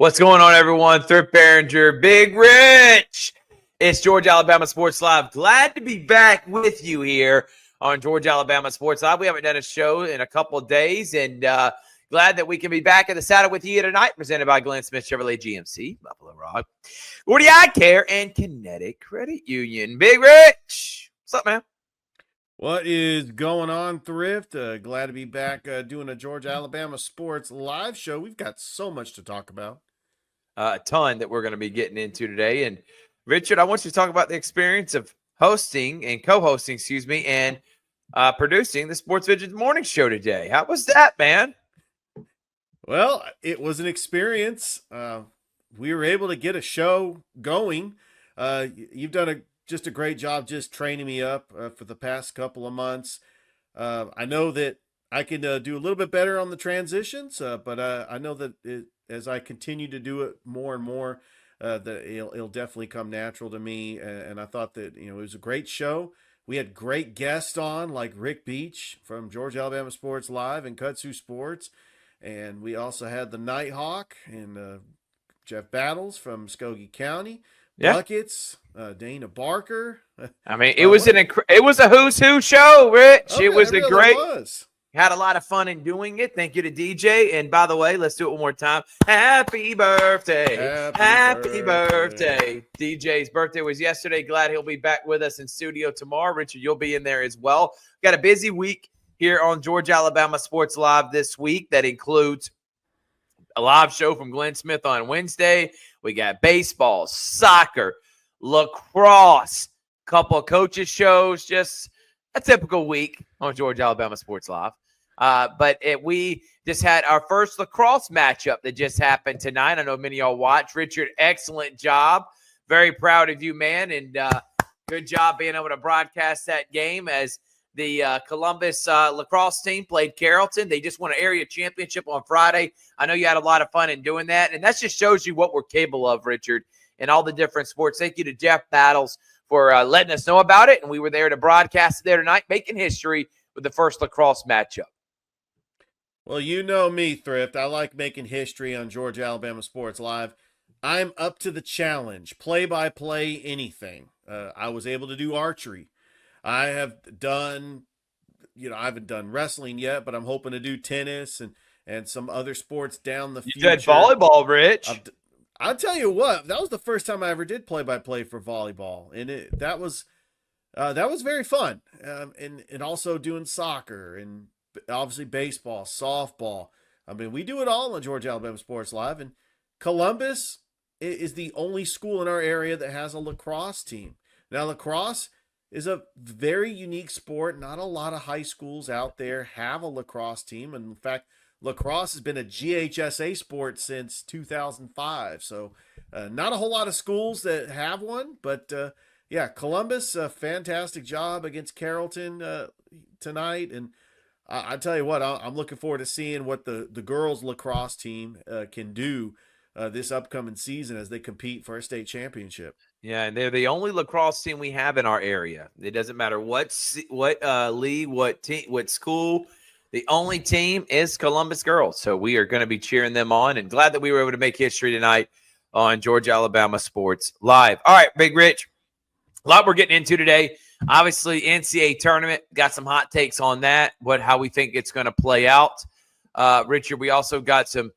What's going on, everyone? Thrift, Barringer, Big Rich. It's Georgia, Alabama Sports Live. Glad to be back with you here on Georgia, Alabama Sports Live. We haven't done a show in a couple of days, and glad that we can be back in the saddle with you tonight, presented by Glenn Smith Chevrolet GMC, Buffalo Rock, Gordy Eye Care, and Kinetic Credit Union. Big Rich, what's up, man? What is going on, Thrift? Glad to be back doing a Georgia, Alabama Sports Live show. We've got so much to talk about. A ton that we're going to be getting into today. And Richard, I want you to talk about the experience of hosting and co-hosting, and producing the Sports Vision Morning Show today. How was that, man? Well, it was an experience. We were able to get a show going. You've done just a great job just training me up for the past couple of months. I know that I can do a little bit better on the transitions, but I know that as I continue to do it more and more, that it'll definitely come natural to me. And I thought that, it was a great show. We had great guests on, like Rick Beach from Georgia, Alabama Sports Live and Kudzu Sports. And we also had the Nighthawk and Jeff Battles from Muskogee County. Yeah. Buckets, Dana Barker. I mean, it was it was a who's who show, Rich. Okay, it was it really great. was. Had a lot of fun in doing it. Thank you to DJ. And by the way, let's do it one more time. Happy birthday. Happy birthday. DJ's birthday was yesterday. Glad he'll be back with us in studio tomorrow. Richard, you'll be in there as well. Got a busy week here on Georgia, Alabama Sports Live this week that includes a live show from Glenn Smith on Wednesday. We got baseball, soccer, lacrosse, couple of coaches shows, just a typical week on Georgia, Alabama Sports Live. But we just had our first lacrosse matchup that just happened tonight. I know many of y'all watched. Richard, excellent job. Very proud of you, man. And good job being able to broadcast that game as the Columbus lacrosse team played Carrollton. They just won an area championship on Friday. I know you had a lot of fun in doing that. And that just shows you what we're capable of, Richard, in all the different sports. Thank you to Jeff Battles for letting us know about it. And we were there to broadcast it there tonight, making history with the first lacrosse matchup. Well, you know me, Thrift. I like making history on Georgia, Alabama Sports Live. I'm up to the challenge. Play-by-play anything. I was able to do archery. I have done, I haven't done wrestling yet, but I'm hoping to do tennis and some other sports down the future. You did volleyball, Rich. I'll tell you what, that was the first time I ever did play-by-play for volleyball, and that was very fun. And also doing soccer and obviously baseball, softball. I mean, we do it all on Georgia, Alabama Sports Live, and Columbus is the only school in our area that has a lacrosse team. Now, lacrosse is a very unique sport. Not a lot of high schools out there have a lacrosse team. And in fact, lacrosse has been a GHSA sport since 2005. So not a whole lot of schools that have one. But, yeah, Columbus, a fantastic job against Carrollton tonight. And I tell you what, I'm looking forward to seeing what the girls lacrosse team can do this upcoming season as they compete for a state championship. Yeah, and they're the only lacrosse team we have in our area. It doesn't matter what league, what team, what school. The only team is Columbus girls. So we are going to be cheering them on, and glad that we were able to make history tonight on Georgia, Alabama Sports Live. All right, Big Rich, a lot we're getting into today. Obviously, NCAA tournament, got some hot takes on that, how we think it's going to play out. Richard, we also got some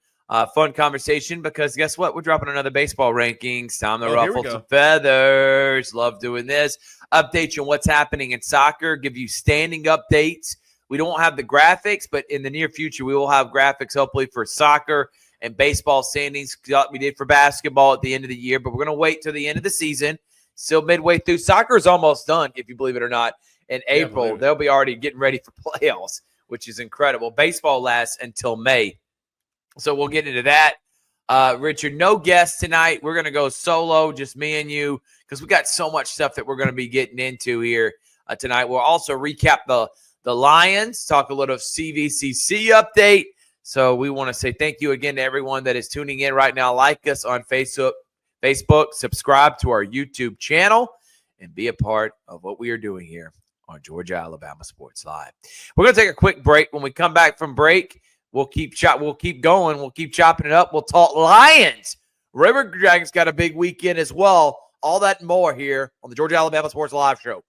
fun conversation because guess what? We're dropping another baseball rankings. Time to ruffle some feathers. Love doing this. Update you on what's happening in soccer. Give you standing updates. We don't have the graphics, but in the near future, we will have graphics hopefully for soccer and baseball standings like we did for basketball at the end of the year. But we're going to wait till the end of the season. Still midway through. Soccer is almost done, if you believe it or not. In April, they'll be already getting ready for playoffs, which is incredible. Baseball lasts until May. So we'll get into that. Richard, no guests tonight. We're going to go solo, just me and you, because we got so much stuff that we're going to be getting into here tonight. We'll also recap the Lions, talk a little CVCC update. So we want to say thank you again to everyone that is tuning in right now. Like us on Facebook, subscribe to our YouTube channel, and be a part of what we are doing here on Georgia, Alabama Sports Live. We're going to take a quick break. When we come back from break, We'll keep going. We'll keep chopping it up. We'll talk Lions. River Dragons got a big weekend as well. All that and more here on the Georgia Alabama Sports Live Show.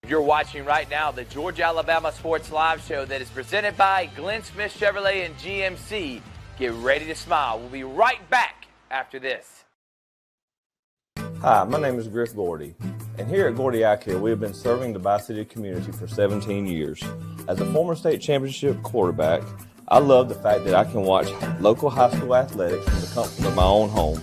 You're watching right now the Georgia Alabama Sports Live Show that is presented by Glenn Smith Chevrolet and GMC. Get ready to smile. We'll be right back after this. Hi, my name is Griff Gordy, and here at Gordy Eye Care, we have been serving the Bi-City community for 17 years. As a former state championship quarterback, I love the fact that I can watch local high school athletics from the comfort of my own home.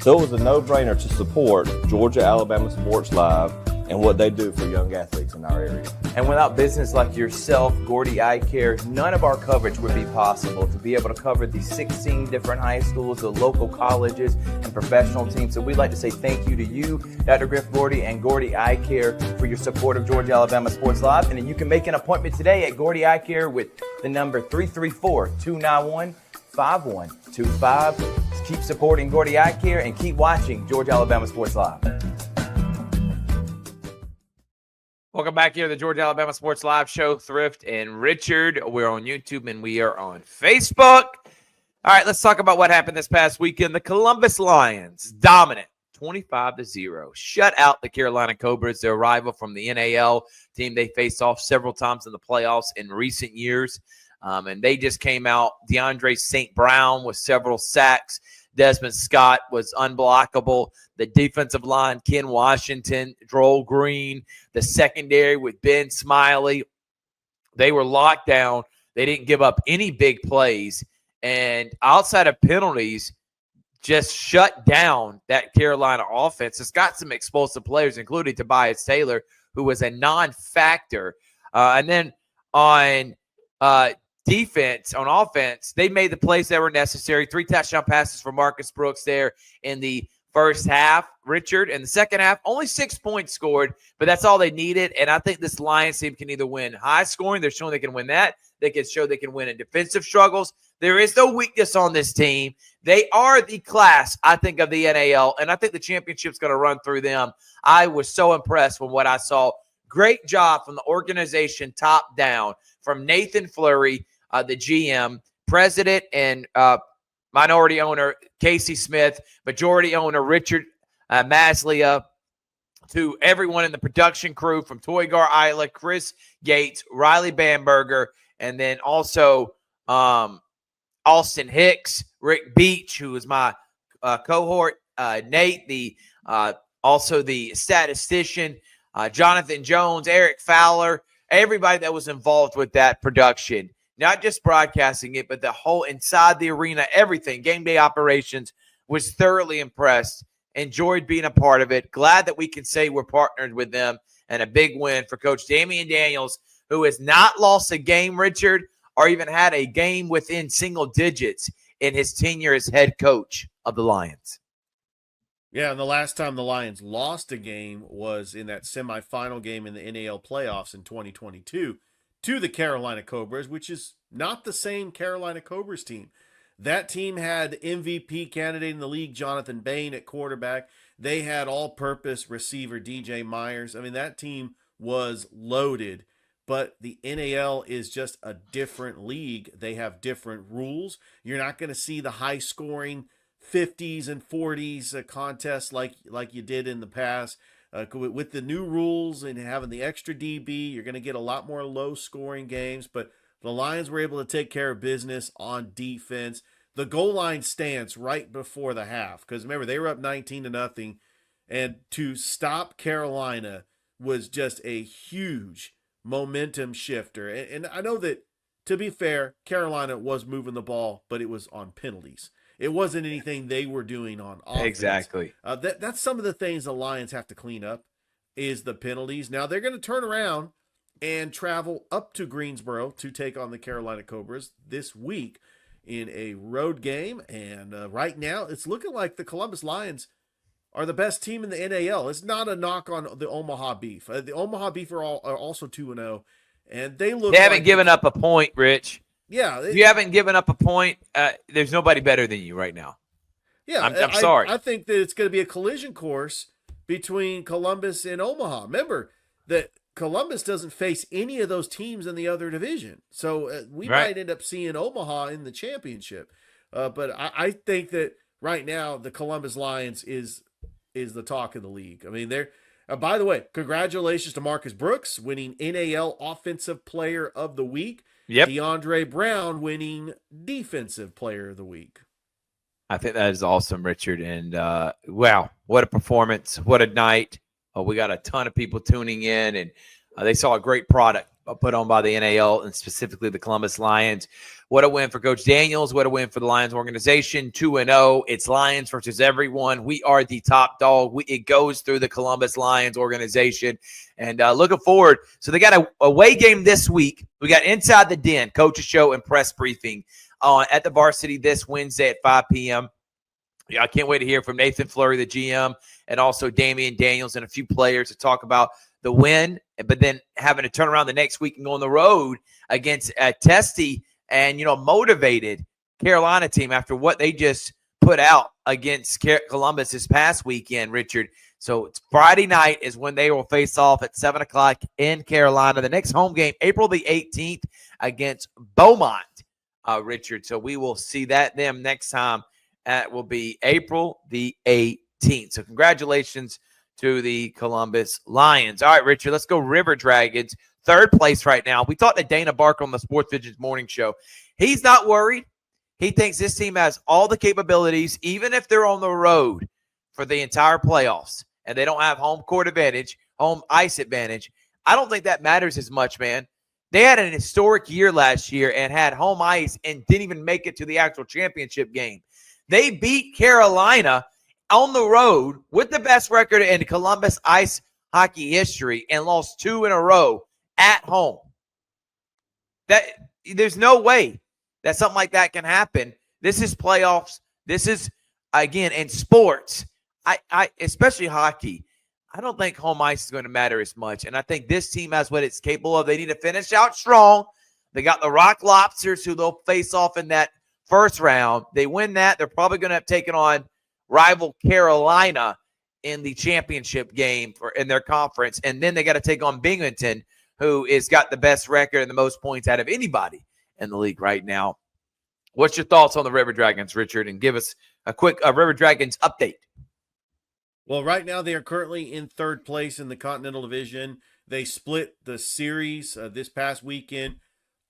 So it was a no-brainer to support Georgia Alabama Sports Live and what they do for young athletes in our area. And without business like yourself, Gordy Eye Care, none of our coverage would be possible. To be able to cover the 16 different high schools, the local colleges, and professional teams. So we'd like to say thank you to you, Dr. Griff Gordy and Gordy Eye Care, for your support of Georgia Alabama Sports Live. And you can make an appointment today at Gordy Eye Care with the number 334-291-5125. Keep supporting Gordy Eye Care and keep watching Georgia Alabama Sports Live. Welcome back here to the Georgia Alabama Sports Live Show. Thrift and Richard. We're on YouTube and we are on Facebook. All right, let's talk about what happened this past weekend. The Columbus Lions, dominant, 25-0. Shut out the Carolina Cobras, their rival from the NAL team. They faced off several times in the playoffs in recent years. And they just came out. DeAndre St. Brown with several sacks. Desmond Scott was unblockable. The defensive line, Ken Washington, Droll Green, the secondary with Ben Smiley, they were locked down. They didn't give up any big plays. And outside of penalties, just shut down that Carolina offense. It's got some explosive players, including Tobias Taylor, who was a non-factor. And then on defense, on offense, they made the plays that were necessary. 3 touchdown passes for Marcus Brooks there in the first half, Richard. In the second half, only 6 points scored, but that's all they needed. And I think this Lions team can either win high scoring. They're showing they can win that. They can show they can win in defensive struggles. There is no weakness on this team. They are the class, I think, of the NAL, and I think the championship's going to run through them. I was so impressed with what I saw. Great job from the organization top down, from Nathan Fleury, the GM, president, and minority owner Casey Smith, majority owner Richard Maslia, to everyone in the production crew from Toygar Isla, Chris Gates, Riley Bamberger, and then also Austin Hicks, Rick Beach, who is my cohort, Nate, also the statistician, Jonathan Jones, Eric Fowler, everybody that was involved with that production. Not just broadcasting it, but the whole inside the arena, everything, game day operations. Was thoroughly impressed. Enjoyed being a part of it. Glad that we can say we're partnered with them. And a big win for Coach Damian Daniels, who has not lost a game, Richard, or even had a game within single digits in his tenure as head coach of the Lions. Yeah, and the last time the Lions lost a game was in that semifinal game in the NAL playoffs in 2022. To the Carolina Cobras, which is not the same Carolina Cobras team. That team had MVP candidate in the league, Jonathan Bain, at quarterback. They had all-purpose receiver, DJ Myers. I mean, that team was loaded, but the NAL is just a different league. They have different rules. You're not going to see the high-scoring 50s and 40s contests like you did in the past. With the new rules and having the extra DB, you're going to get a lot more low-scoring games. But the Lions were able to take care of business on defense. The goal line stance right before the half, because remember, they were up 19-0, and to stop Carolina was just a huge momentum shifter. And I know that, to be fair, Carolina was moving the ball, but it was on penalties. It wasn't anything they were doing on offense. Exactly. That's some of the things the Lions have to clean up, is the penalties. Now they're going to turn around and travel up to Greensboro to take on the Carolina Cobras this week in a road game. And right now it's looking like the Columbus Lions are the best team in the NAL. It's not a knock on the Omaha Beef. The Omaha Beef are also 2-0, and they haven't given up a point, Rich. Yeah, if you haven't given up a point, there's nobody better than you right now. Yeah, I'm sorry. I think that it's going to be a collision course between Columbus and Omaha. Remember that Columbus doesn't face any of those teams in the other division. So we Right. might end up seeing Omaha in the championship. But I think that right now the Columbus Lions is the talk of the league. I mean, they're by the way, congratulations to Marcus Brooks winning NAL Offensive Player of the Week. Yep. DeAndre Brown winning Defensive Player of the Week. I think that is awesome, Richard. And wow, what a performance. What a night. We got a ton of people tuning in, and they saw a great product put on by the NAL and specifically the Columbus Lions. What a win for Coach Daniels. What a win for the Lions organization. 2-0. It's Lions versus everyone. We are the top dog. It goes through the Columbus Lions organization. And looking forward. So they got a away game this week. We got Inside the Den, Coach's Show and Press Briefing at the Varsity this Wednesday at 5 p.m. Yeah, I can't wait to hear from Nathan Fleury, the GM, and also Damian Daniels and a few players to talk about the win, but then having to turn around the next week and go on the road against a testy and, motivated Carolina team after what they just put out against Columbus this past weekend, Richard. So it's Friday night is when they will face off at 7 o'clock in Carolina. The next home game, April the 18th against Beaumont, Richard. So we will see them next time. That will be April the 18th. So congratulations to the Columbus Lions. All right, Richard, let's go River Dragons. Third place right now. We talked to Dana Barker on the Sports Visions morning show. He's not worried. He thinks this team has all the capabilities, even if they're on the road for the entire playoffs and they don't have home court advantage, home ice advantage. I don't think that matters as much, man. They had an historic year last year and had home ice and didn't even make it to the actual championship game. They beat Carolina on the road with the best record in Columbus ice hockey history and lost 2 in a row at home. There's no way that something like that can happen. This is playoffs. This is, again, in sports, I especially hockey, I don't think home ice is going to matter as much. And I think this team has what it's capable of. They need to finish out strong. They got the Rock Lobsters who they'll face off in that first round. They win that. They're probably going to have taken on rival Carolina in the championship game in their conference. And then they got to take on Binghamton, who has got the best record and the most points out of anybody in the league right now. What's your thoughts on the River Dragons, Richard? And give us a quick River Dragons update. Well, right now they are currently in third place in the Continental Division. They split the series this past weekend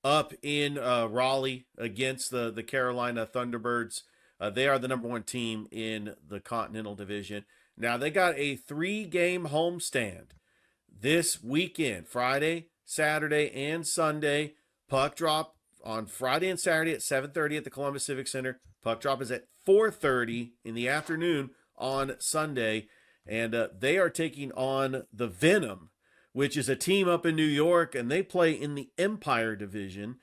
up in Raleigh against the Carolina Thunderbirds. They are the number 1 team in the Continental Division. Now, they got a 3-game homestand this weekend, Friday, Saturday, and Sunday. Puck drop on Friday and Saturday at 7:30 at the Columbus Civic Center. Puck drop is at 4:30 in the afternoon on Sunday. And they are taking on the Venom, which is a team up in New York, and they play in the Empire Division.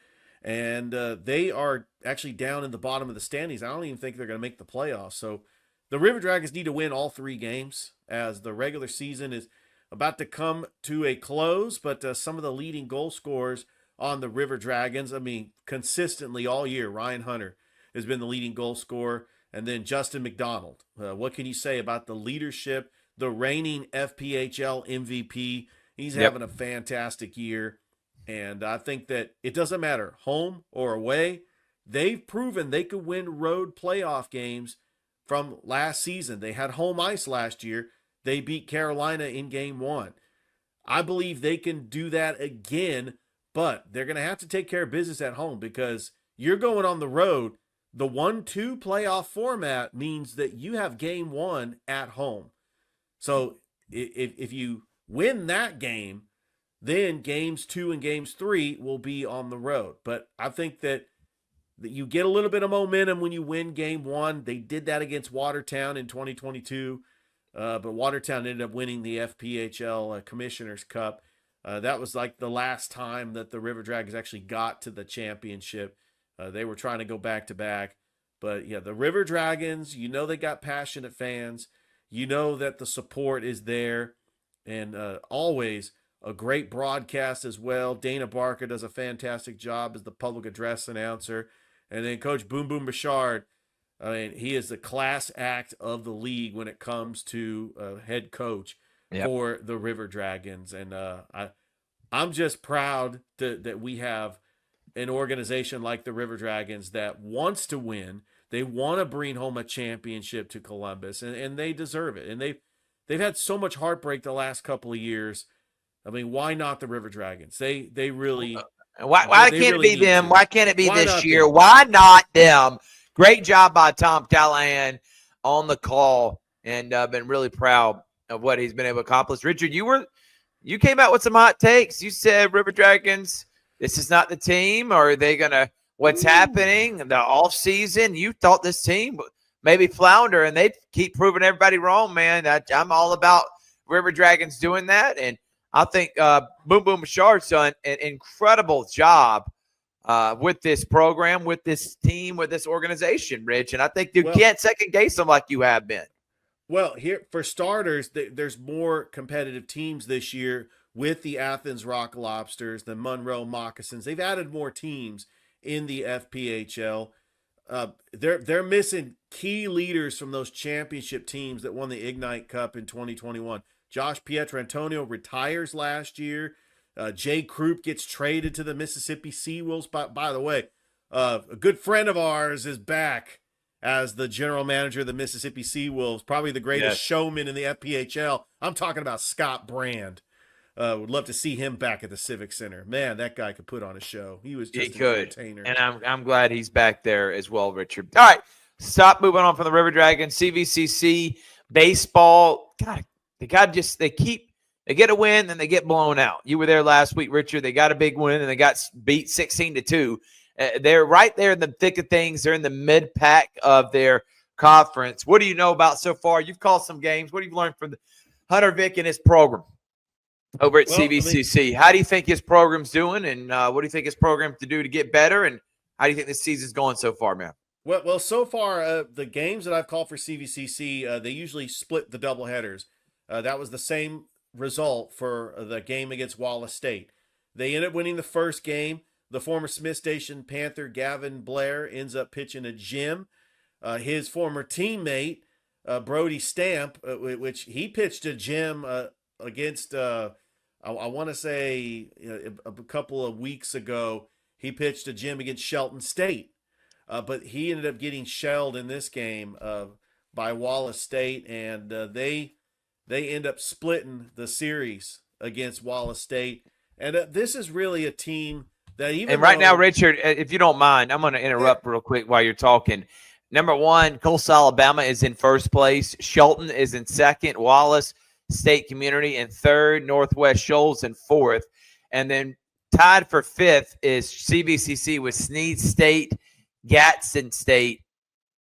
And they are actually down in the bottom of the standings. I don't even think they're going to make the playoffs. So the River Dragons need to win all 3 games as the regular season is about to come to a close. But some of the leading goal scorers on the River Dragons, I mean, consistently all year, Ryan Hunter has been the leading goal scorer. And then Justin McDonald. What can you say about the leadership, the reigning FPHL MVP? He's having a fantastic year. And I think that it doesn't matter, home or away. They've proven they could win road playoff games from last season. They had home ice last year. They beat Carolina in game 1. I believe they can do that again, but they're going to have to take care of business at home because you're going on the road. The 1-2 playoff format means that you have game 1 at home. So if you win that game, then games 2 and games 3 will be on the road. But I think that you get a little bit of momentum when you win game 1. They did that against Watertown in 2022, but Watertown ended up winning the FPHL Commissioner's Cup. That was like the last time that the River Dragons actually got to the championship. They were trying to go back-to-back. But, yeah, the River Dragons, they got passionate fans. You know that the support is there. And always a great broadcast as well. Dana Barker does a fantastic job as the public address announcer. And then Coach Boom Boom Bouchard, I mean, he is the class act of the league when it comes to head coach for the River Dragons. And I'm just proud that we have an organization like the River Dragons that wants to win. They want to bring home a championship to Columbus, and they deserve it. And they've had so much heartbreak the last couple of years. I mean, why not the River Dragons? They really Why they can't it really be need them? to. Why can't it be Why this not year? them? Why not them? Great job by Tom Callahan on the call, and been really proud of what he's been able to accomplish. Richard, you came out with some hot takes. You said River Dragons, this is not the team, or are they gonna what's happening in the off season? You thought this team would maybe flounder, and they keep proving everybody wrong, man. I'm all about River Dragons doing that, and I think Boom Boom Bouchard's done an incredible job with this program, with this team, with this organization, Rich. And I think you can't second guess them like you have been. Well, here for starters, there's more competitive teams this year with the Athens Rock Lobsters, the Monroe Moccasins. They've added more teams in the FPHL. They're missing key leaders from those championship teams that won the Ignite Cup in 2021. Josh Pietrantonio retires last year. Jay Krupp gets traded to the Mississippi Seawolves. By the way, a good friend of ours is back as the general manager of the Mississippi Seawolves, probably the greatest showman in the FPHL. I'm talking about Scott Brand. Would love to see him back at the Civic Center. Man, that guy could put on a show. He was just an entertainer. And I'm glad he's back there as well, Richard. All right, stop moving on from the River Dragons. CVCC baseball. God, they get a win, then they get blown out. You were there last week, Richard. They got a big win, and they got beat 16-2. They're right there in the thick of things. They're in the mid-pack of their conference. What do you know about so far? You've called some games. What have you learned from Hunter Vick and his program over at CVCC? How do you think his program's doing, and what do you think his program to do to get better, and how do you think this season's going so far, man? Well, so far, the games that I've called for CVCC, they usually split the doubleheaders. That was the same result for the game against Wallace State. They ended up winning the first game. The former Smith Station Panther Gavin Blair ends up pitching a Jim. His former teammate, Brody Stamp, which he pitched a Jim against, I want to say a couple of weeks ago, he pitched a Jim against Shelton State. But he ended up getting shelled in this game by Wallace State, and they end up splitting the series against Wallace State. And this is really a team that even now, Richard, if you don't mind, I'm going to interrupt real quick while you're talking. Number one, Coastal Alabama is in first place. Shelton is in second. Wallace State Community in third. Northwest Shoals in fourth. And then tied for fifth is CVCC with Sneed State, Gadsden State,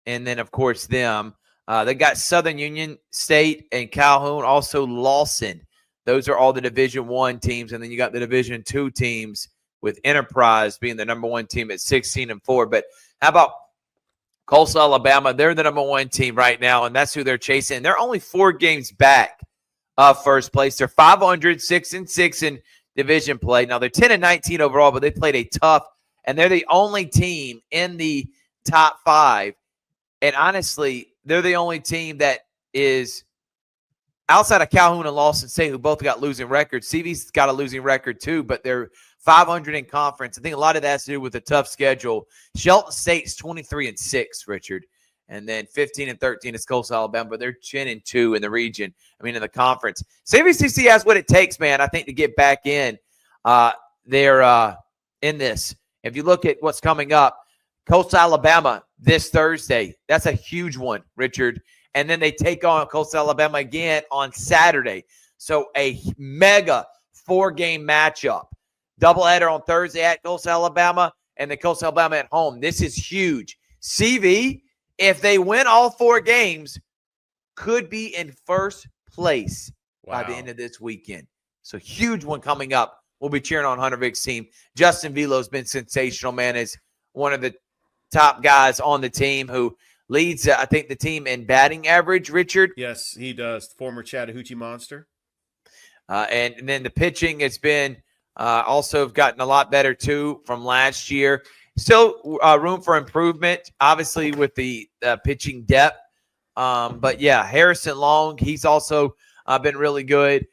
and then, of course, them. They got Southern Union State and Calhoun, also Lawson. Those are all the Division I teams. And then you got the Division II teams with Enterprise being the number one team at 16-4. But how about Coastal Alabama? They're the number one team right now, and that's who they're chasing. They're only 4 games back of first place. They're 500, 6-6 in division play. Now, they're 10-19 overall, but they played a tough, and they're the only team in the top 5. And honestly, they're the only team that is outside of Calhoun and Lawson State, who both got losing records. CV's got a losing record too, but they're 500 in conference. I think a lot of that has to do with a tough schedule. Shelton State's 23-6, Richard, and then 15-13 is Coastal Alabama, but they're 10-2 in the region. I mean, in the conference. CVCC has what it takes, man, I think, to get back in. They're in this. If you look at what's coming up, Coastal Alabama this Thursday. That's a huge one, Richard. And then they take on Coastal Alabama again on Saturday. So a mega 4-game matchup. Doubleheader on Thursday at Coastal Alabama and then Coastal Alabama at home. This is huge. CV, if they win all 4 games, could be in first place by the end of this weekend. So huge one coming up. We'll be cheering on Hunter Vick's team. Justin Velo's been sensational, man. Is one of the top guys on the team who leads, I think, the team in batting average, Richard. Yes, he does. Former Chattahoochee Monster. And then the pitching has been also gotten a lot better, too, from last year. Still room for improvement, obviously, with the pitching depth. But, yeah, Harrison Long, he's also been really good.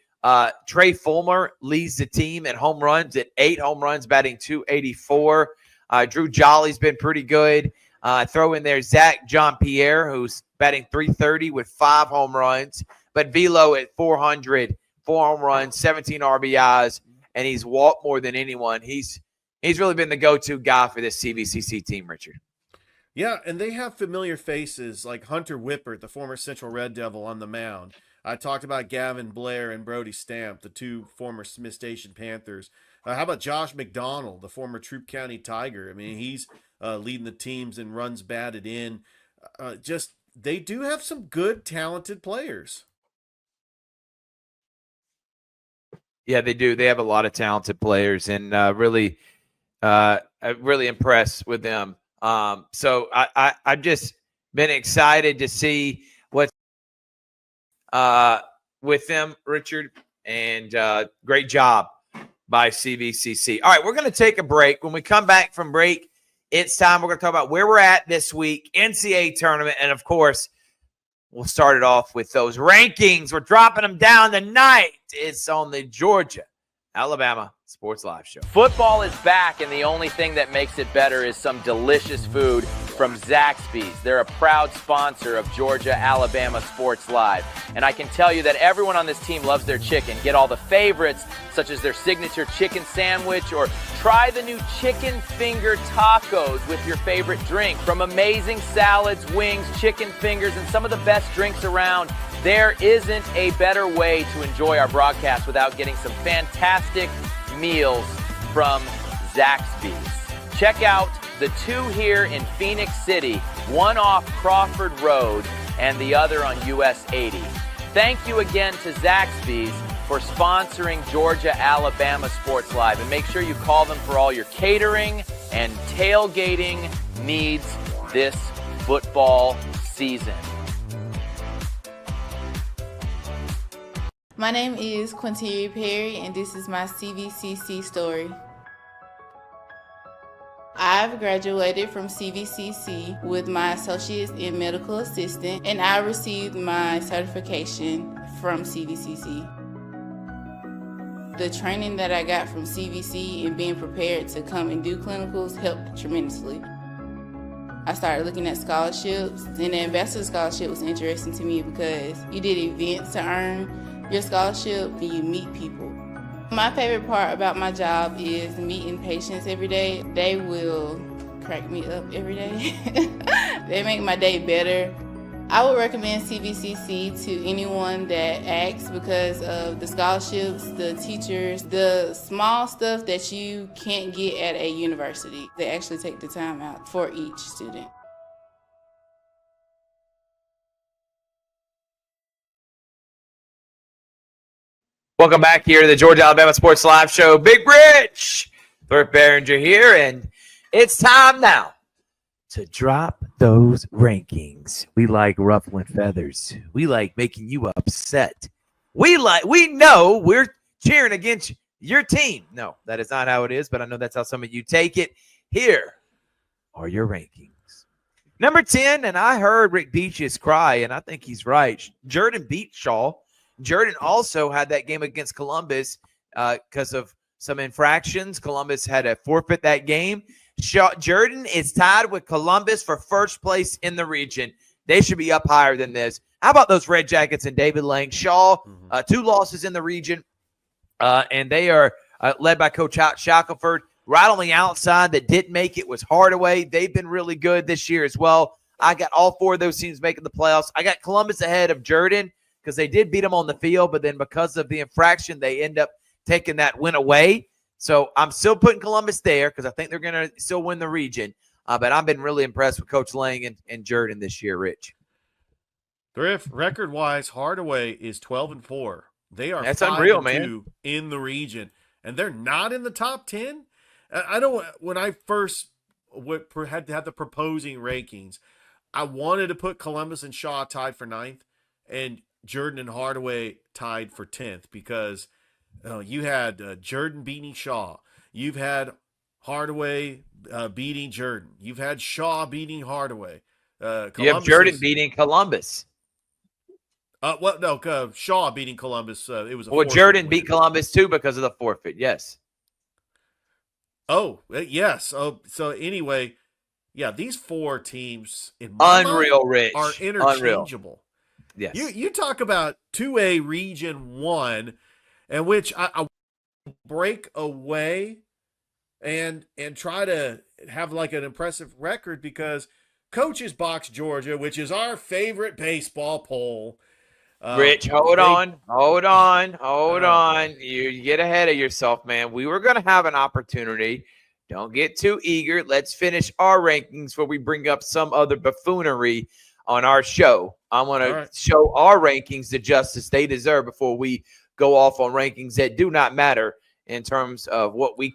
Trey Fulmer leads the team in home runs at 8 home runs, batting .284. Drew Jolly's been pretty good. Throw in there Zach Jean-Pierre, who's batting .330 with 5 home runs. But Velo at 400, 4 home runs, 17 RBIs, and he's walked more than anyone. He's really been the go-to guy for this CVCC team, Richard. Yeah, and they have familiar faces like Hunter Whippert, the former Central Red Devil, on the mound. I talked about Gavin Blair and Brody Stamp, the 2 former Smith Station Panthers. How about Josh McDonald, the former Troup County Tiger? I mean, he's leading the teams in runs batted in. They do have some good, talented players. Yeah, they do. They have a lot of talented players, and really impressed with them. So I've just been excited to see what's with them, Richard, and great job by CVCC. All right, we're going to take a break. When we come back from break, it's time. We're going to talk about where we're at this week, NCAA tournament, and, of course, we'll start it off with those rankings. We're dropping them down tonight. It's on the Georgia-Alabama Sports Live Show. Football is back, and the only thing that makes it better is some delicious food from Zaxby's. They're a proud sponsor of Georgia-Alabama Sports Live. And I can tell you that everyone on this team loves their chicken. Get all the favorites, such as their signature chicken sandwich, or try the new chicken finger tacos with your favorite drink. From amazing salads, wings, chicken fingers, and some of the best drinks around, there isn't a better way to enjoy our broadcast without getting some fantastic meals from Zaxby's. Check out the 2 here in Phoenix City, one off Crawford Road and the other on US 80. Thank you again to Zaxby's for sponsoring Georgia-Alabama Sports Live. And make sure you call them for all your catering and tailgating needs this football season. My name is Quinteria Perry, and this is my CVCC story. I've graduated from CVCC with my associates in medical assistant, and I received my certification from CVCC. The training that I got from CVC and being prepared to come and do clinicals helped tremendously. I started looking at scholarships, and the Ambassador Scholarship was interesting to me because you did events to earn your scholarship and you meet people. My favorite part about my job is meeting patients every day. They will crack me up every day. They make my day better. I would recommend CVCC to anyone that asks because of the scholarships, the teachers, the small stuff that you can't get at a university. They actually take the time out for each student. Welcome back here to the Georgia-Alabama Sports Live Show. Big Rich, Thrift Barringer here, and it's time now to drop those rankings. We like ruffling feathers. We like making you upset. We know we're cheering against your team. No, that is not how it is, but I know that's how some of you take it. Here are your rankings. Number 10, and I heard Rick Beach's cry, and I think he's right. Jordan beat Shaw. Jordan also had that game against Columbus because of some infractions. Columbus had to forfeit that game. Jordan is tied with Columbus for first place in the region. They should be up higher than this. How about those Red Jackets and David Lang? Shaw, 2 losses in the region, and they are led by Coach Shackelford. Right on the outside that didn't make it was Hardaway. They've been really good this year as well. I got all 4 of those teams making the playoffs. I got Columbus ahead of Jordan because they did beat them on the field, but then because of the infraction, they end up taking that win away. So I'm still putting Columbus there because I think they're going to still win the region. But I've been really impressed with Coach Lang and Jordan this year, Rich. Thrift, record-wise, Hardaway is 12-4. They are That's unreal, 5-2 man. in the region, and they're not in the top 10. I know when I first had to have the proposing rankings, I wanted to put Columbus and Shaw tied for 9th, and Jordan and Hardaway tied for 10th because you had Jordan beating Shaw. You've had Hardaway beating Jordan. You've had Shaw beating Hardaway. You have Jordan beating Columbus. Shaw beating Columbus. It was a Well, forfeit Jordan win. beat Columbus too because of the forfeit. Yes. Oh, yes. Oh, so anyway, yeah, these 4 teams in my Unreal, mind Rich. are Unreal. interchangeable. Yes. You talk about 2A Region 1, in which I break away and try to have like an impressive record because Coaches Box Georgia, which is our favorite baseball poll. Rich, hold they on. You get ahead of yourself, man. We were going to have an opportunity. Don't get too eager. Let's finish our rankings before we bring up some other buffoonery on our show. I want to show our rankings the justice they deserve before we go off on rankings that do not matter in terms of what we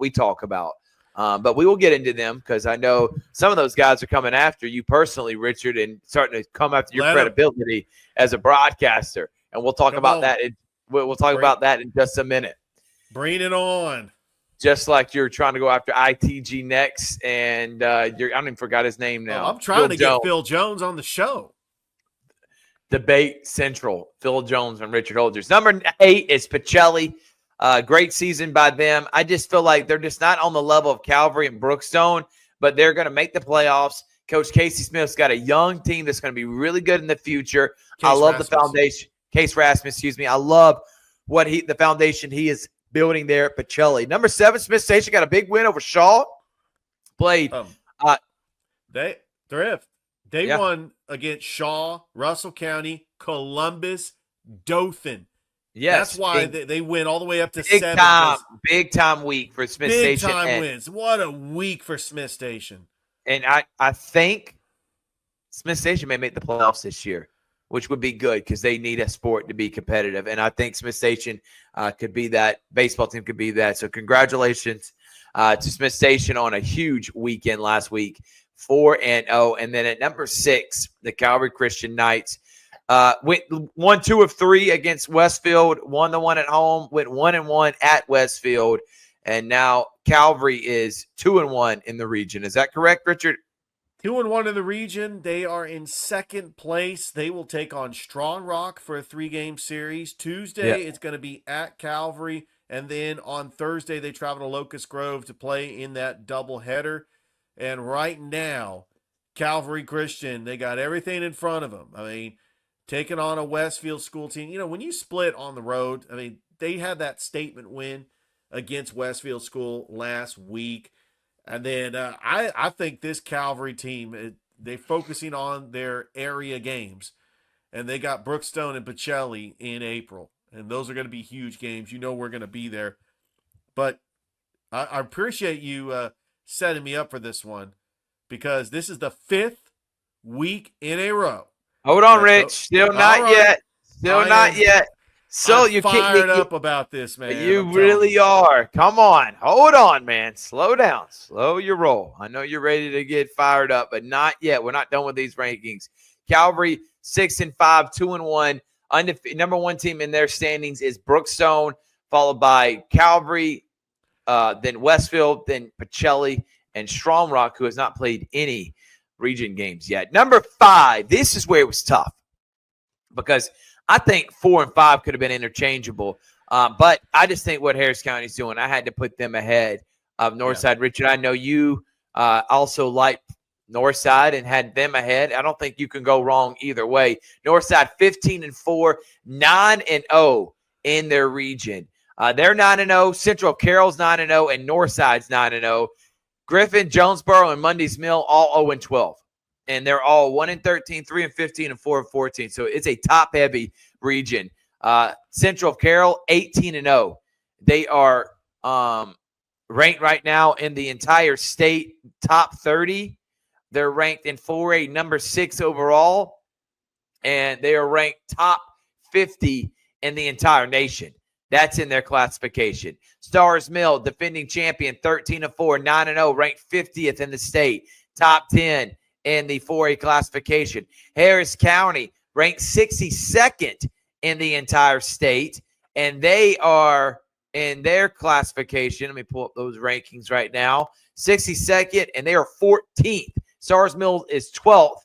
talk about. But we will get into them because I know some of those guys are coming after you personally, Richard, and starting to come after your credibility as a broadcaster. And we'll talk about that. We'll talk about that in just a minute. Bring it on. Just like you're trying to go after ITG next, and I don't even forgot his name now. I'm trying to get Phil Jones on the show. Debate Central, Phil Jones and Richard Holdridge. Number 8 is Pacelli. Great season by them. I just feel like they're just not on the level of Calvary and Brookstone, but they're going to make the playoffs. Coach Casey Smith's got a young team that's going to be really good in the future. I love the foundation. Case Rasmus, excuse me. I love the foundation he is building there at Pacelli. Number 7, Smith Station got a big win over Shaw. Played. Thrift. They won against Shaw, Russell County, Columbus, Dothan. Yes. That's why they win all the way up to big 7. Big time week for Smith Station. Big time wins. What a week for Smith Station. And I think Smith Station may make the playoffs this year, which would be good because they need a sport to be competitive. And I think Smith Station could be that. Baseball team could be that. So congratulations to Smith Station on a huge weekend last week, 4-0. And then at number 6, the Calvary Christian Knights went 1-2 of 3 against Westfield, won the one at home, went 1-1 at Westfield. And now Calvary is 2-1 in the region. Is that correct, Richard? 2-1 in the region. They are in second place. They will take on Strong Rock for a 3-game series. Tuesday, it's going to be at Calvary. And then on Thursday, they travel to Locust Grove to play in that doubleheader. And right now, Calvary Christian, they got everything in front of them. I mean, taking on a Westfield school team. You know, when you split on the road, I mean, they had that statement win against Westfield School last week. And then I think this Calvary team, they're focusing on their area games. And they got Brookstone and Pacelli in April. And those are going to be huge games. You know we're going to be there. But I appreciate you setting me up for this one because this is the 5th week in a row. Hold on, Rich. Still not yet. Still not yet. So I'm fired up about this, man. You really are. Come on. Hold on, man. Slow down. Slow your roll. I know you're ready to get fired up, but not yet. We're not done with these rankings. Calvary 6-5, 2-1. Number 1 team in their standings is Brookstone, followed by Calvary, then Westfield, then Pacelli, and Strong Rock, who has not played any region games yet. Number 5, this is where it was tough because I think 4 and 5 could have been interchangeable, but I just think what Harris County is doing, I had to put them ahead of Northside. Richard, I know you also like Northside and had them ahead. I don't think you can go wrong either way. Northside 15-4, 9-0 in their region. They're 9-0. Central Carroll's 9-0, and Northside's 9-0. Griffin, Jonesboro, and Mundy's Mill all 0-12. And they're all 1-13, 3-15, and 4-14. So it's a top-heavy region. Central Carroll, 18-0. They are ranked right now in the entire state top 30. They're ranked in 4A, number 6 overall. And they are ranked top 50 in the entire nation. That's in their classification. Stars Mill, defending champion, 13-4, 9-0, ranked 50th in the state, top 10 in the 4A classification. Harris County, ranked 62nd in the entire state, and they are in their classification. Let me pull up those rankings right now. 62nd, and they are 14th. Stars Mill is 12th.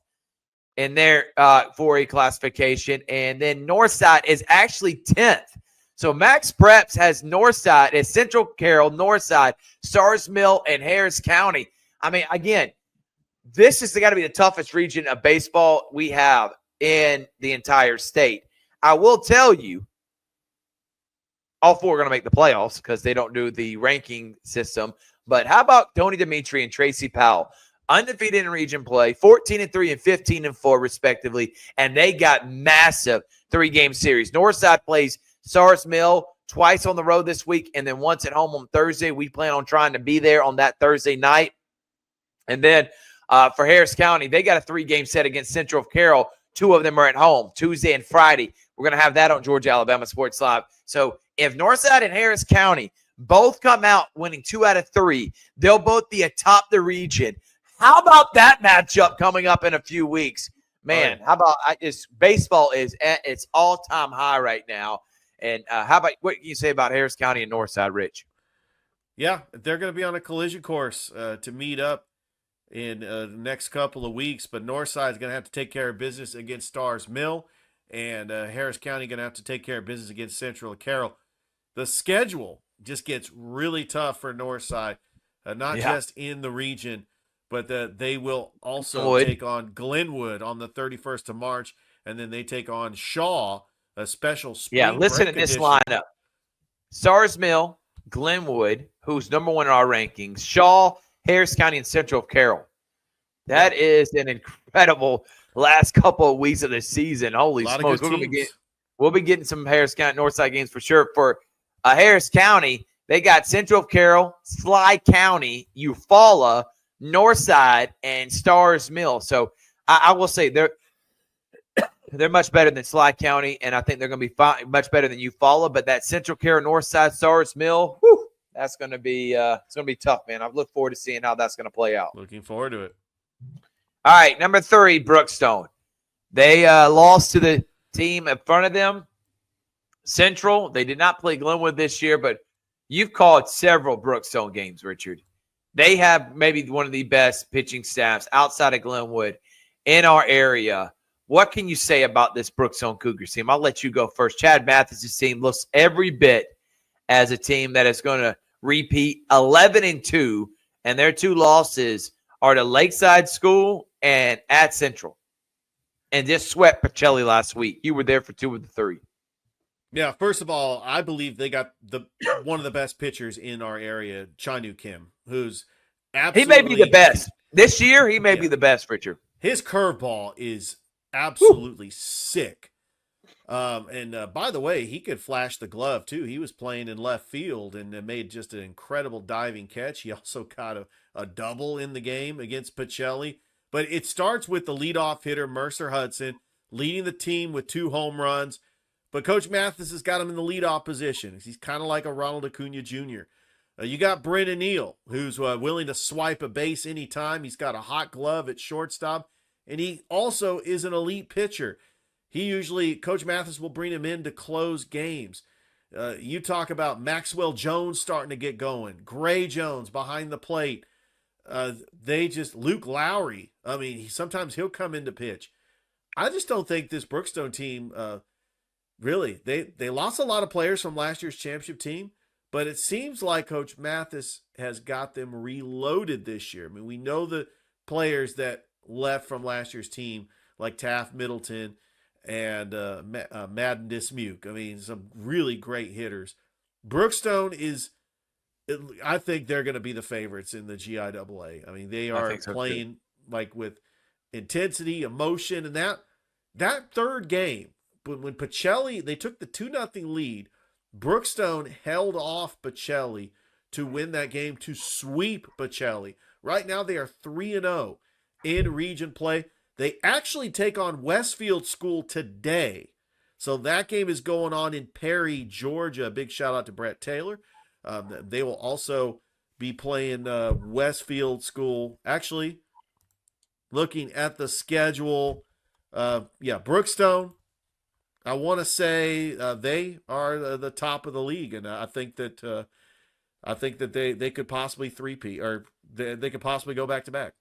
in their 4A classification. And then Northside is actually 10th. So Max Preps has Northside as Central Carroll, Northside, Stars Mill, and Harris County. I mean, again, this is got to be the toughest region of baseball we have in the entire state. I will tell you, all four are going to make the playoffs because they don't do the ranking system. But how about Tony Dimitri and Tracy Powell? Undefeated in region play, 14-3 and 15-4 respectively, and they got massive 3-game series. Northside plays Stars Mill twice on the road this week, and then once at home on Thursday. We plan on trying to be there on that Thursday night. And then for Harris County, they got a 3-game set against Central Carroll. 2 of them are at home, Tuesday and Friday. We're going to have that on Georgia Alabama Sports Live. So if Northside and Harris County both come out winning 2 out of 3, they'll both be atop the region. How about that matchup coming up in a few weeks? Man, how about baseball is at its all-time high right now. And how about what can you say about Harris County and Northside, Rich? Yeah, they're going to be on a collision course to meet up in the next couple of weeks. But Northside is going to have to take care of business against Stars Mill, and Harris County going to have to take care of business against Central Carroll. The schedule just gets really tough for Northside, not just in the region, but they will also take on Glenwood on the 31st of March, and then they take on Shaw, a special spring listen to break this edition. lineup. Stars Mill, Glenwood, who's number 1 in our rankings, Shaw, Harris County, and Central Carroll. That is an incredible last couple of weeks of the season. Holy smokes. We'll be getting some Harris County Northside games for sure. For Harris County, they got Central Carroll, Sly County, Eufaula, Northside, and Stars Mill. So I will say they're much better than Sly County, and I think they're going to be much better than Eufaula. But that Central Carroll, Northside, Stars Mill, that's going to be it's going to be tough, man. I look forward to seeing how that's going to play out. Looking forward to it. All right, number 3, Brookstone. They lost to the team in front of them, Central. They did not play Glenwood this year, but you've called several Brookstone games, Richard. They have maybe one of the best pitching staffs outside of Glenwood in our area. What can you say about this Brookstone Cougars team? I'll let you go first. Chad Mathis' team looks every bit as a team that is going to repeat 11-2, and their 2 losses are to Lakeside School and at Central. And just swept Pacelli last week. You were there for 2 of the 3. Yeah, first of all, I believe they got one of the best pitchers in our area, Chanu Kim, who's absolutely – he may be the best. This year, he may be the best, Richard. His curveball is absolutely sick. And by the way, he could flash the glove, too. He was playing in left field and made just an incredible diving catch. He also got a double in the game against Pacelli. But it starts with the leadoff hitter, Mercer Hudson, leading the team with 2 home runs. But Coach Mathis has got him in the leadoff position. He's kind of like a Ronald Acuna Jr. You got Brennan Neal, who's willing to swipe a base anytime. He's got a hot glove at shortstop. And he also is an elite pitcher. Coach Mathis will bring him in to close games. You talk about Maxwell Jones starting to get going. Gray Jones behind the plate. Luke Lowry. I mean, sometimes he'll come in to pitch. I just don't think this Brookstone team, really, they lost a lot of players from last year's championship team, but it seems like Coach Mathis has got them reloaded this year. I mean, we know the players that left from last year's team, like Taft Middleton and Madden Dismuke. I mean, some really great hitters. Brookstone I think they're going to be the favorites in the GIAA. I mean, they are playing like with intensity, emotion, and that third game, when Pacelli, they took the 2-0 lead, Brookstone held off Pacelli to win that game, to sweep Pacelli. Right now they are 3-0 in region play. They actually take on Westfield School today. So that game is going on in Perry, Georgia. Big shout out to Brett Taylor. They will also be playing Westfield School. Actually, looking at the schedule, Brookstone, I want to say they are the top of the league, and I think that they could possibly three-peat, or they could possibly go back to back.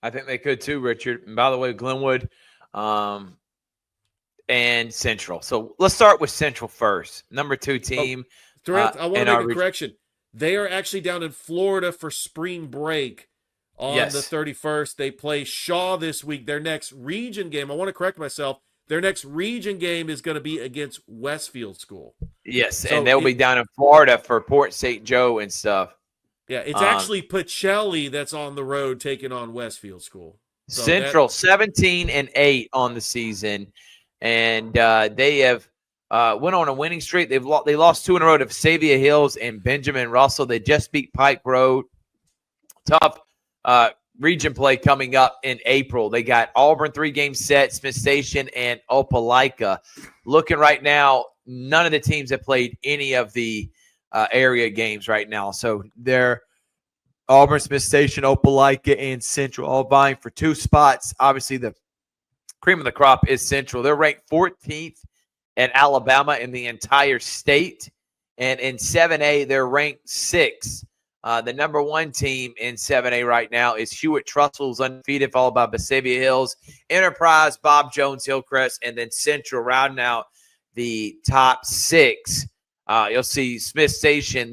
I think they could too, Richard. And by the way, Glenwood and Central. So let's start with Central first. Number 2 team. Thrift, I want in to our make a correction. They are actually down in Florida for spring break on the 31st. They play Shaw this week. Their next region game, I want to correct myself, their next region game is going to be against Westfield School. Yes, So and they'll be down in Florida for Port St. Joe and stuff. Yeah, it's actually Pacelli that's on the road taking on Westfield School. So Central 17-8 on the season, and they have went on a winning streak. They lost 2 in a row to Vestavia Hills and Benjamin Russell. They just beat Pike Road. Tough region play coming up in April. They got Auburn 3-game set, Smith Station, and Opelika. Looking right now, none of the teams have played any of the area games right now. So they're Auburn, Smith Station, Opelika, and Central all vying for 2 spots. Obviously, the cream of the crop is Central. They're ranked 14th in Alabama in the entire state. And in 7A, they're ranked 6th. The number 1 team in 7A right now is Hewitt-Trussell's undefeated, followed by Vestavia Hills, Enterprise, Bob Jones, Hillcrest, and then Central rounding out the top 6. You'll see Smith Station,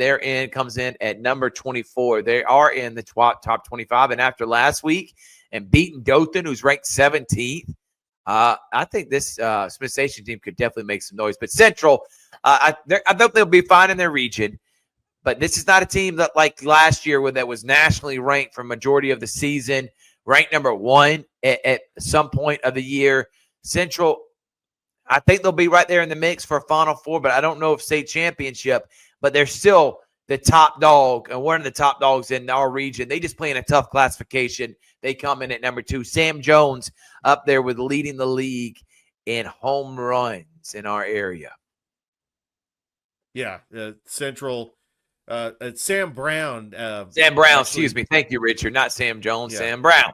comes in at number 24. They are in the top 25. And after last week and beating Dothan, who's ranked 17th, I think this Smith Station team could definitely make some noise. But Central, I think they'll be fine in their region. But this is not a team that, like last year, that was nationally ranked for majority of the season, ranked number 1 at some point of the year. Central, I think they'll be right there in the mix for a Final Four, but I don't know if state championship. But they're still the top dog and one of the top dogs in our region. They just play in a tough classification. They come in at number 2. Sam Jones up there with leading the league in home runs in our area. Yeah, Central. It's Sam Brown. Sam Brown, excuse me. Thank you, Richard. Not Sam Jones, Sam Brown.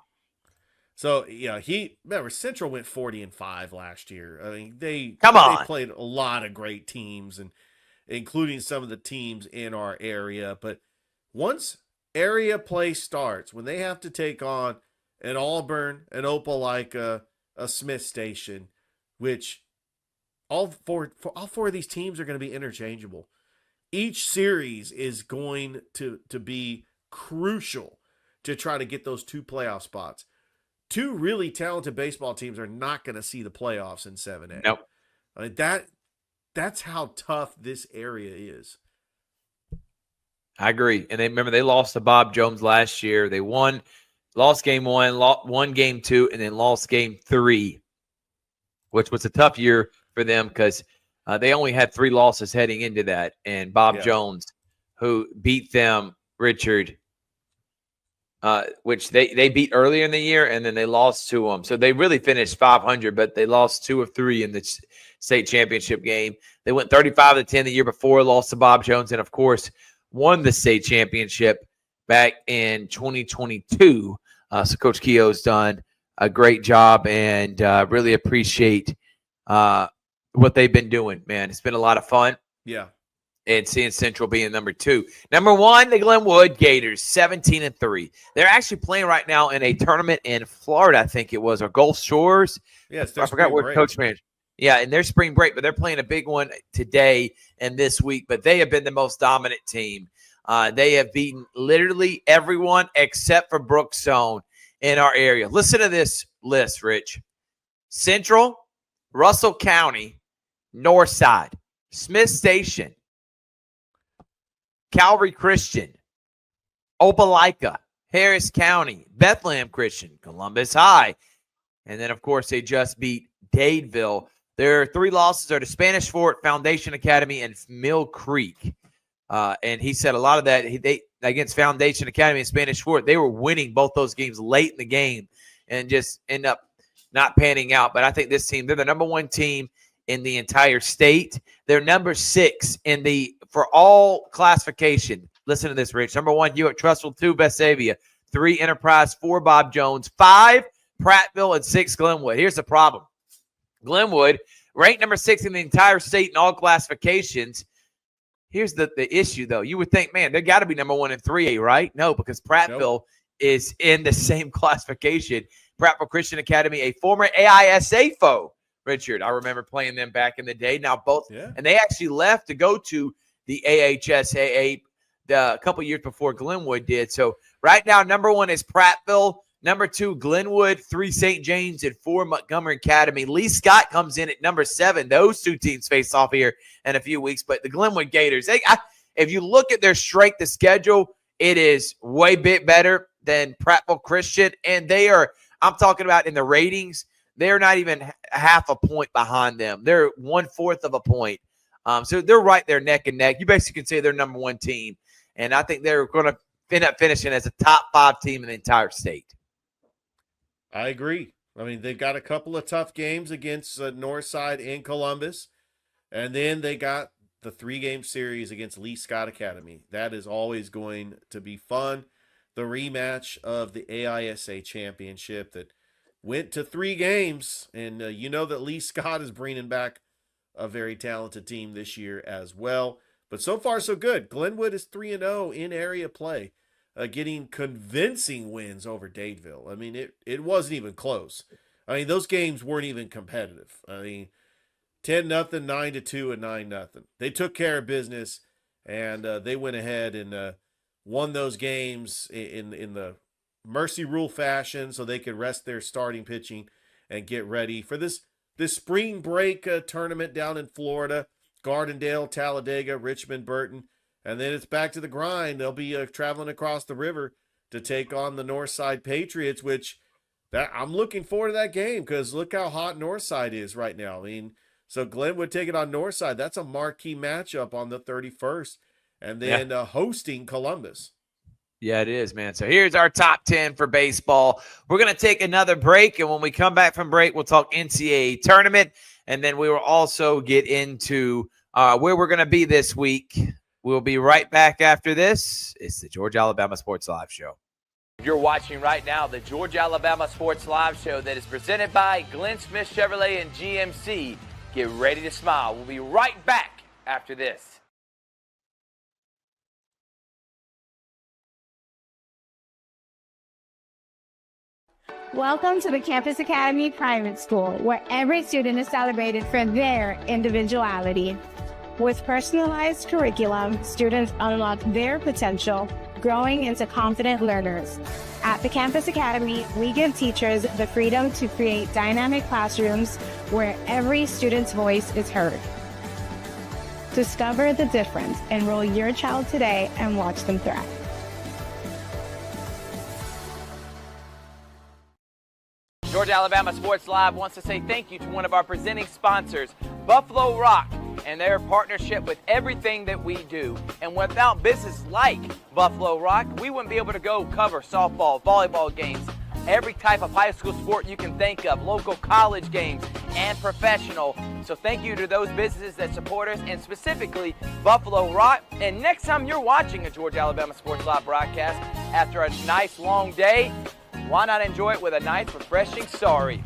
So, yeah, remember, Central went 40-5 last year. I mean, they played a lot of great teams, and including some of the teams in our area. But once area play starts, when they have to take on an Auburn, an Opelika, a Smith Station, which all four of these teams are going to be interchangeable. Each series is going to be crucial to try to get those 2 playoff spots. 2 really talented baseball teams are not going to see the playoffs in 7A. Nope. I mean, that's how tough this area is. I agree. And they lost to Bob Jones last year. They lost game 1, won game 2, and then lost game 3, which was a tough year for them because they only had 3 losses heading into that. And Bob Jones, who beat them, Richard, which they beat earlier in the year, and then they lost to them. So they really finished 500, but they lost 2 of 3 in the state championship game. They went 35-10 the year before, lost to Bob Jones, and, of course, won the state championship back in 2022. So Coach Keogh's done a great job, and really appreciate what they've been doing, man. It's been a lot of fun. Yeah. And seeing Central being number 2. Number 1, the Glenwood Gators, 17-3. They're actually playing right now in a tournament in Florida, I think it was, or Gulf Shores. Yeah, I forgot where Coach Manager. Yeah, in their spring break, but they're playing a big one today and this week. But they have been the most dominant team. They have beaten literally everyone except for Brookstone in our area. Listen to this list, Rich. Central, Russell County, Northside, Smith Station, Calvary Christian, Opelika, Harris County, Bethlehem Christian, Columbus High, and then, of course, they just beat Dadeville. Their 3 losses are to Spanish Fort, Foundation Academy, and Mill Creek. And he said a lot of that they against Foundation Academy and Spanish Fort, they were winning both those games late in the game and just end up not panning out. But I think this team, they're the number 1 team in the entire state. They're number 6 for all classification. Listen to this, Rich. Number 1, Hewitt-Trussell, 2, Vestavia, 3, Enterprise, 4, Bob Jones, 5, Prattville, and 6, Glenwood. Here's the problem. Glenwood, ranked number 6 in the entire state in all classifications. Here's the issue, though. You would think, man, they got to be number 1 in 3A, right? No, because Prattville is in the same classification. Prattville Christian Academy, a former AISA foe. Richard, I remember playing them back in the day. Now both, and they actually left to go to the AHSAA a couple years before Glenwood did. So right now, number 1 is Prattville. Number 2, Glenwood. 3, St. James. And 4, Montgomery Academy. Lee Scott comes in at number 7. Those 2 teams face off here in a few weeks. But the Glenwood Gators, if you look at their strength of schedule, it is way bit better than Prattville Christian. And they are, I'm talking about in the ratings, they're not even half a point behind them. They're 1/4 of a point. So they're right there neck and neck. You basically can say they're number 1 team. And I think they're going to end up finishing as a top 5 team in the entire state. I agree. I mean, they've got a couple of tough games against Northside and Columbus. And then they got the 3-game series against Lee Scott Academy. That is always going to be fun. The rematch of the AISA championship that went to 3 games. And you know that Lee Scott is bringing back a very talented team this year as well. But so far, so good. Glenwood is 3-0 in area play, getting convincing wins over Dadeville. I mean, it wasn't even close. I mean, those games weren't even competitive. I mean, 10-0, 9-2, and 9-0. They took care of business, and they went ahead and won those games in the mercy rule fashion so they could rest their starting pitching and get ready for this spring break tournament down in Florida. Gardendale, Talladega, Richmond, Burton, and then it's back to the grind. They'll be traveling across the river to take on the Northside Patriots, which I'm looking forward to that game because look how hot Northside is right now. I mean, so Glenwood taking on Northside, that's a marquee matchup on the 31st, and then hosting Columbus. Yeah, it is, man. So here's our top 10 for baseball. We're going to take another break, and when we come back from break, we'll talk NCAA tournament, and then we will also get into where we're going to be this week. We'll be right back after this. It's the Georgia Alabama Sports Live Show. You're watching right now the Georgia Alabama Sports Live Show that is presented by Glenn Smith Chevrolet and GMC. Get ready to smile. We'll be right back after this. Welcome to the Campus Academy Private School, where every student is celebrated for their individuality. With personalized curriculum, students unlock their potential, growing into confident learners. At the Campus Academy, we give teachers the freedom to create dynamic classrooms where every student's voice is heard. Discover the difference. Enroll your child today and watch them thrive. Georgia Alabama Sports Live wants to say thank you to one of our presenting sponsors, Buffalo Rock, and their partnership with everything that we do. And without business like Buffalo Rock, we wouldn't be able to go cover softball, volleyball games, every type of high school sport you can think of, local college games, and professional. So thank you to those businesses that support us, and specifically Buffalo Rock. And next time you're watching a Georgia Alabama Sports Live broadcast after a nice long day, why not enjoy it with a nice, refreshing Sorry?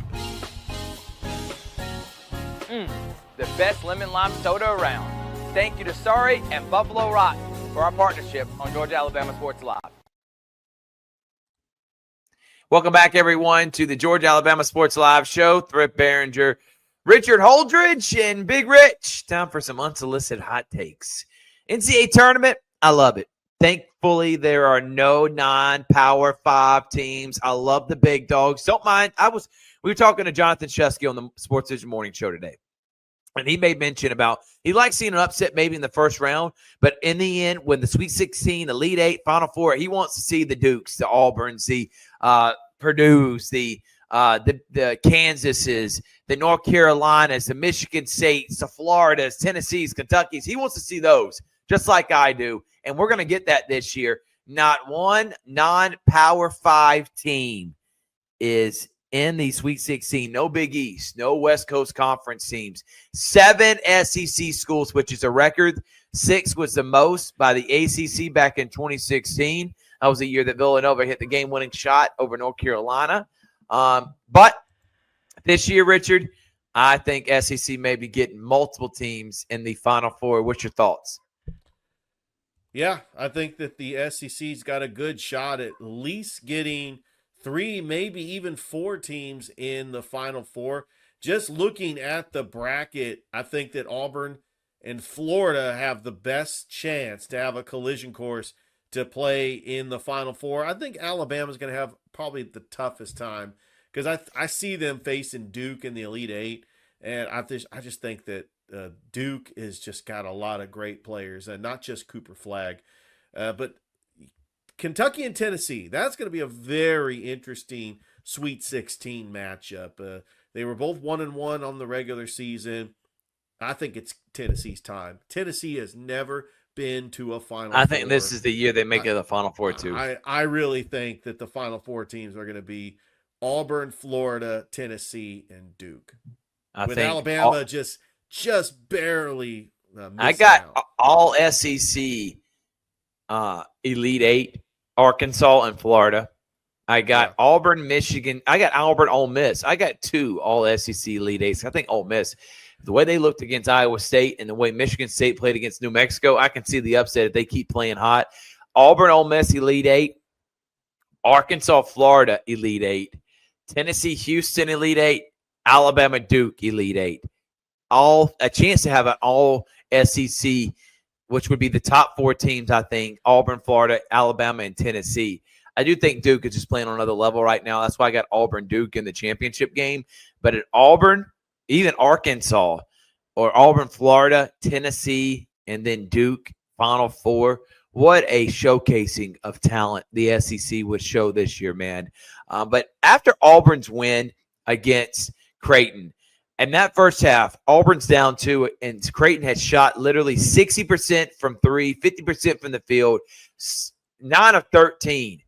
The best lemon lime soda around. Thank you to Sorry and Buffalo Rock for our partnership on Georgia Alabama Sports Live. Welcome back, everyone, to the Georgia Alabama Sports Live Show. Thrift, Barringer, Richard Holdridge, and Big Rich. Time for some unsolicited hot takes. NCAA tournament, I love it. Thankfully, there are no non-Power 5 teams. I love the big dogs. Don't mind. We were talking to Jonathan Shusky on the Sports Vision Morning Show today, and he made mention about he likes seeing an upset maybe in the first round, but in the end, when the Sweet 16, Elite 8, Final Four, he wants to see the Dukes, the Auburns, the Purdue's, the Kansases, the North Carolinas, the Michigan States, the Floridas, Tennessees, Kentuckys. He wants to see those, just like I do. And we're going to get that this year. Not one non-Power 5 team is in the Sweet 16. No Big East, no West Coast Conference teams. 7 SEC schools, which is a record. 6 was the most by the ACC back in 2016. That was the year that Villanova hit the game-winning shot over North Carolina. But this year, Richard, I think SEC may be getting multiple teams in the Final Four. What's your thoughts? Yeah, I think that the SEC's got a good shot at least getting 3, maybe even 4 teams in the Final Four. Just looking at the bracket, I think that Auburn and Florida have the best chance to have a collision course to play in the Final Four. I think Alabama's going to have probably the toughest time because I see them facing Duke in the Elite Eight, and I just think that Duke has just got a lot of great players, and not just Cooper Flagg, but Kentucky and Tennessee. That's going to be a very interesting Sweet 16 matchup. They were both 1-1 on the regular season. I think it's Tennessee's time. Tennessee has never been to a Final I Four. think this is the year they make it the Final Four too. I really think that the Final Four teams are going to be Auburn, Florida, Tennessee, and Duke. With Alabama just barely I got out. all SEC Elite Eight, Arkansas and Florida. I got Auburn, Michigan. I got Auburn, Ole Miss. I got 2 all SEC Elite Eights. I think Ole Miss, the way they looked against Iowa State and the way Michigan State played against New Mexico, I can see the upset if they keep playing hot. Auburn, Ole Miss Elite Eight, Arkansas, Florida Elite Eight, Tennessee, Houston Elite Eight, Alabama, Duke Elite Eight. All a chance to have an all SEC, which would be the top 4 teams, I think, Auburn, Florida, Alabama, and Tennessee. I do think Duke is just playing on another level right now. That's why I got Auburn, Duke in the championship game. But at Auburn, even Arkansas, or Auburn, Florida, Tennessee, and then Duke, Final Four, what a showcasing of talent the SEC would show this year, man. But after Auburn's win against Creighton, and that first half, Auburn's down 2, and Creighton had shot literally 60% from 3, 50% from the field, 9 of 13.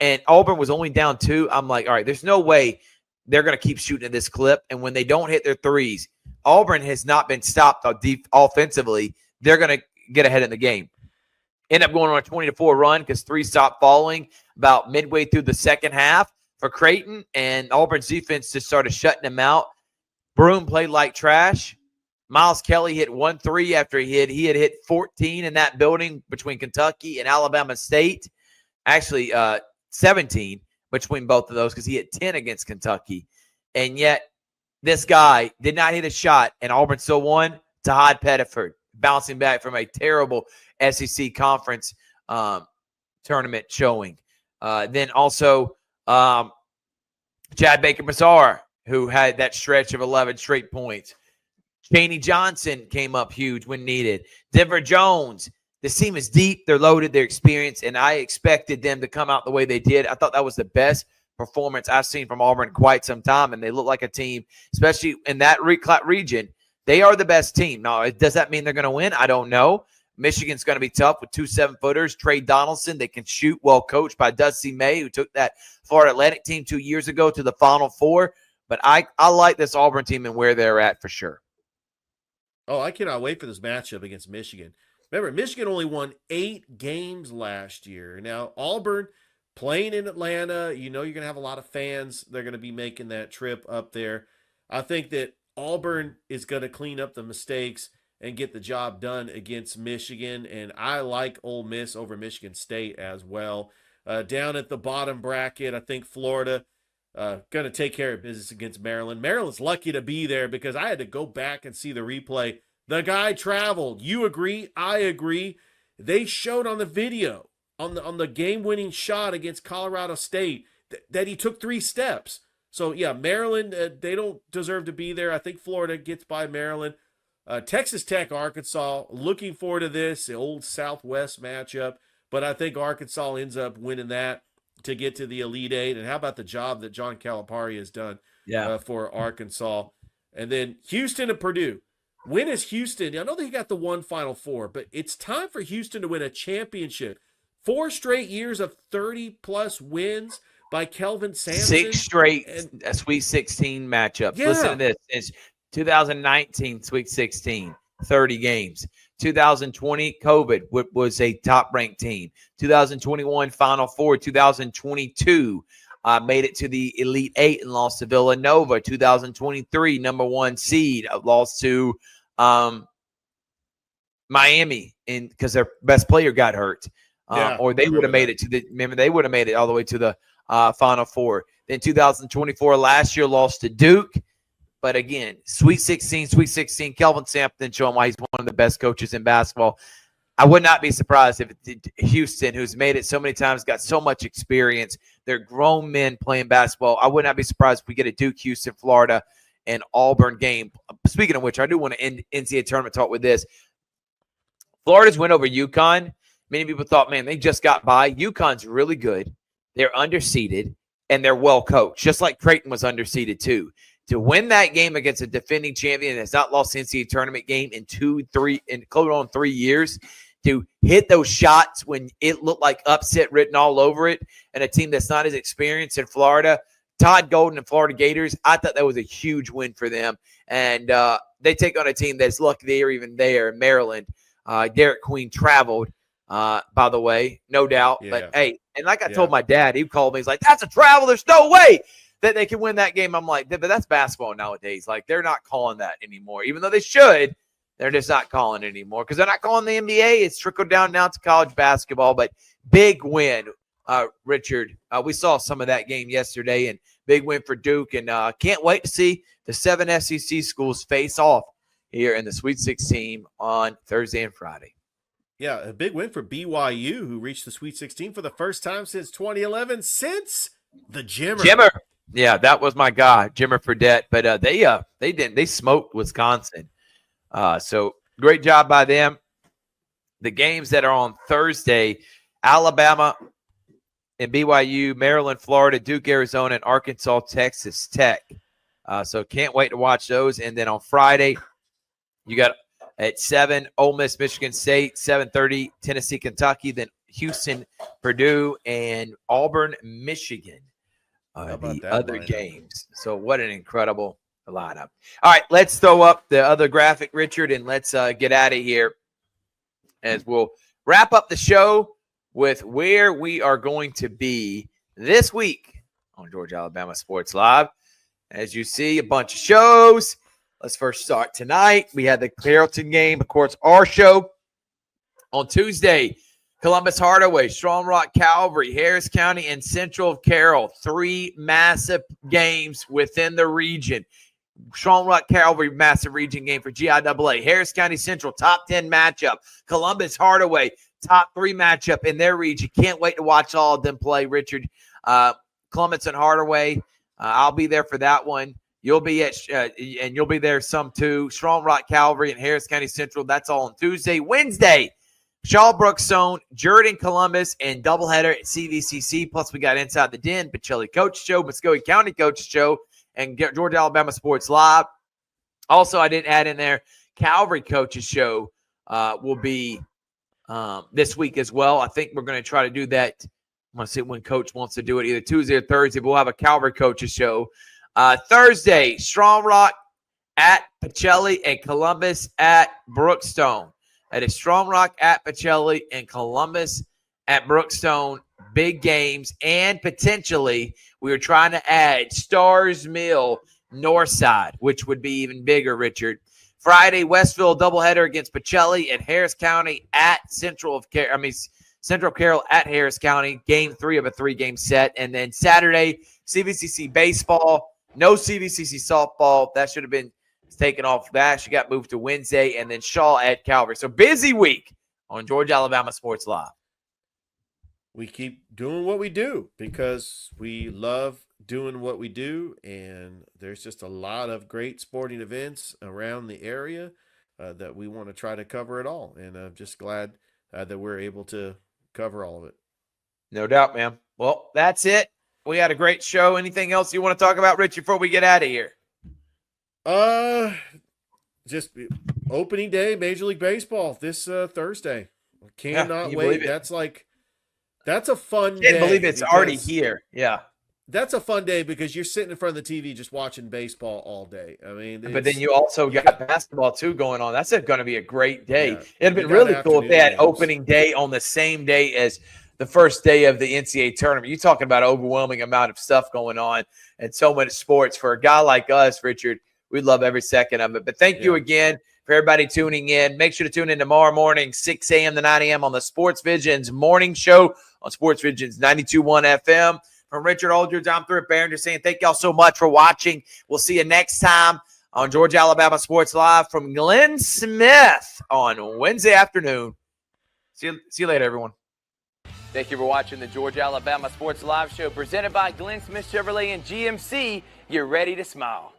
And Auburn was only down 2. I'm like, all right, there's no way they're going to keep shooting at this clip. And when they don't hit their threes, Auburn has not been stopped offensively. They're going to get ahead in the game. End up going on a 20-4 run because 3 stopped falling about midway through the second half for Creighton, and Auburn's defense just started shutting them out. Broome played like trash. Miles Kelly hit 1 3 after he had hit 14 in that building between Kentucky and Alabama State. Actually, 17 between both of those because he hit 10 against Kentucky. And yet this guy did not hit a shot, and Auburn still won. Tahad Pettiford bouncing back from a terrible SEC conference tournament showing. Then also Chad Baker-Mazar, who had that stretch of 11 straight points. Chaney Johnson came up huge when needed. Denver Jones. This team is deep. They're loaded. They're experienced, and I expected them to come out the way they did. I thought that was the best performance I've seen from Auburn in quite some time, and they look like a team, especially in that region. They are the best team. Now, does that mean they're going to win? I don't know. Michigan's going to be tough with 2 7-footers. Trey Donaldson, they can shoot, well coached by Dusty May, who took that Florida Atlantic team 2 years ago to the Final Four. But I like this Auburn team and where they're at for sure. Oh, I cannot wait for this matchup against Michigan. Remember, Michigan only won 8 games last year. Now, Auburn playing in Atlanta, you know you're going to have a lot of fans. They're going to be making that trip up there. I think that Auburn is going to clean up the mistakes and get the job done against Michigan. And I like Ole Miss over Michigan State as well. Down at the bottom bracket, I think Florida going to take care of business against Maryland. Maryland's lucky to be there because I had to go back and see the replay. The guy traveled. You agree? I agree. They showed on the video on the game-winning shot against Colorado State that he took 3 steps. So, yeah, Maryland, they don't deserve to be there. I think Florida gets by Maryland. Texas Tech, Arkansas, looking forward to this, the old Southwest matchup. But I think Arkansas ends up winning that to get to the Elite Eight. And how about the job that John Calipari has done for Arkansas? And then Houston and Purdue. When is Houston? I know they got the 1 Final Four, but it's time for Houston to win a championship. 4 straight years of 30-plus wins by Kelvin Sampson. 6 straight Sweet 16 matchups. Yeah. Listen to this. It's 2019 Sweet 16, 30 games. 2020 COVID was a top-ranked team. 2021 Final Four. 2022 made it to the Elite Eight and lost to Villanova. 2023 number 1 seed, lost to Miami because their best player got hurt. Or they would have made it to the – remember, they would have made it all the way to the Final Four. Then 2024, last year, lost to Duke. But again, Sweet 16, Kelvin Sampson showing why he's one of the best coaches in basketball. I would not be surprised if Houston, who's made it so many times, got so much experience. They're grown men playing basketball. I would not be surprised if we get a Duke, Houston, Florida, and Auburn game. Speaking of which, I do want to end NCAA tournament talk with this. Florida's win over UConn. Many people thought, man, they just got by. UConn's really good. They're underseeded, and they're well coached, just like Creighton was underseeded too. To win that game against a defending champion that's not lost the NCAA tournament game in 3 years, to hit those shots when it looked like upset written all over it, and a team that's not as experienced in Florida, Todd Golden and Florida Gators, I thought that was a huge win for them. And they take on a team that's lucky they're even there in Maryland. Derek Queen traveled, by the way, no doubt. Yeah. But, hey, and like I told my dad, he called me. He's like, that's a travel. There's no way that they can win that game. I'm like, but that's basketball nowadays. Like, they're not calling that anymore. Even though they should, they're just not calling it anymore because they're not calling the NBA. It's trickled down now to college basketball. But big win, Richard. We saw some of that game yesterday, and big win for Duke. And can't wait to see the 7 SEC schools face off here in the Sweet 16 on Thursday and Friday. Yeah, a big win for BYU, who reached the Sweet 16 for the first time since 2011, since the Jimmer. Yeah, that was my guy, Jimmer Fredette. But they smoked Wisconsin. So great job by them. The games that are on Thursday, Alabama and BYU, Maryland, Florida, Duke, Arizona, and Arkansas, Texas Tech. So can't wait to watch those. And then on Friday, you got at 7, Ole Miss, Michigan State, 7:30, Tennessee, Kentucky, then Houston, Purdue, and Auburn, Michigan are the other games. So what an incredible lineup. All right, let's throw up the other graphic, Richard, and let's get out of here as we'll wrap up the show with where we are going to be this week on Georgia Alabama Sports Live. As you see, a bunch of shows. Let's first start tonight. We had the Carrollton game, of course, our show. On Tuesday, Columbus Hardaway, Strong Rock Calvary, Harris County, and Central Carroll. 3 massive games within the region. Strong Rock Calvary, massive region game for GIAA. Harris County Central, top 10 matchup. Columbus Hardaway, top 3 matchup in their region. Can't wait to watch all of them play, Richard. Columbus and Hardaway, I'll be there for that one. You'll be and you'll be there some too. Strong Rock Calvary and Harris County Central. That's all on Tuesday. Wednesday, Shaw Brookstone, Jordan Columbus, and doubleheader at CVCC. Plus, we got Inside the Den, Pacelli Coach Show, Muskogee County Coach Show, and Georgia Alabama Sports Live. Also, I didn't add in there, Calvary Coaches Show will be this week as well. I think we're going to try to do that. I'm going to see when Coach wants to do it, either Tuesday or Thursday. But we'll have a Calvary Coaches Show. Thursday, Strong Rock at Pacelli and Columbus at Brookstone. That is Strong Rock at Pacelli and Columbus at Brookstone. Big games. And potentially, we were trying to add Stars Mill Northside, which would be even bigger, Richard. Friday, Westville doubleheader against Pacelli and Harris County at Central Carroll at Harris County. Game 3 of a 3-game set. And then Saturday, CVCC baseball. No CVCC softball. That should have been taken off. That she got moved to Wednesday. And then Shaw at Calvary. So busy week on Georgia Alabama Sports Live. We keep doing what we do because we love doing what we do. And there's just a lot of great sporting events around the area that we want to try to cover it all. And I'm just glad that we're able to cover all of it. No doubt, man. Well, that's it. We had a great show. Anything else you want to talk about, Rich, before we get out of here? Just opening day, Major League Baseball this Thursday. Cannot wait. That's a fun day. Can't believe it's already here. Yeah. That's a fun day because you're sitting in front of the TV just watching baseball all day. I mean, but then you also got basketball too going on. That's going to be a great day. Yeah, it'd been really cool if they had opening day on the same day as the first day of the NCAA tournament. You're talking about an overwhelming amount of stuff going on and so much sports. For a guy like us, Richard, we love every second of it. But thank you again for everybody tuning in. Make sure to tune in tomorrow morning, 6 a.m. to 9 a.m. on the Sports Visions morning show on Sports Visions 92.1 FM. From Richard Holdridge, I'm Thrift Barringer saying thank y'all so much for watching. We'll see you next time on Georgia Alabama Sports Live from Glenn Smith on Wednesday afternoon. See you later, everyone. Thank you for watching the Georgia Alabama Sports Live Show presented by Glenn Smith Chevrolet and GMC. You're ready to smile.